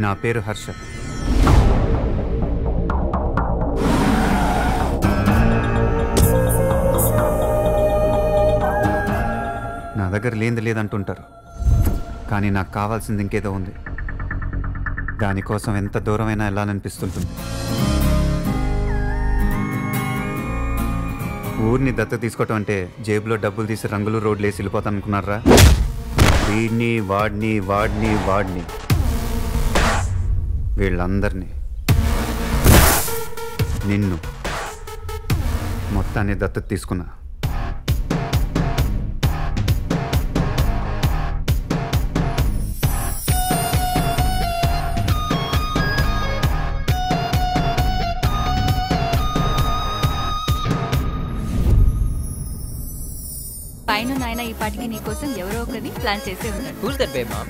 నా పేరు హర్ష. నా దగ్గర లేనిది లేదంటుంటారు, కానీ నాకు కావాల్సింది ఇంకేదో ఉంది. దానికోసం ఎంత దూరమైనా వెళ్ళాలనిపిస్తుంటుంది. ఊరిని దత్తత తీసుకోవటం అంటే జేబులో డబ్బులు తీసి రంగులు రోడ్లు వేసి వెళ్ళిపోతాను అనుకున్నారా? వీడిని వాడిని వాడిని వాడిని వీళ్ళందరినీ, నిన్ను మొత్తాన్ని దత్తత తీసుకున్నా. పైన నాయన ఈ పాటికి నీ కోసం ఎవరో ఒకరిని ప్లాన్ చేసే ఉన్నాడు. Who's that babe, mom?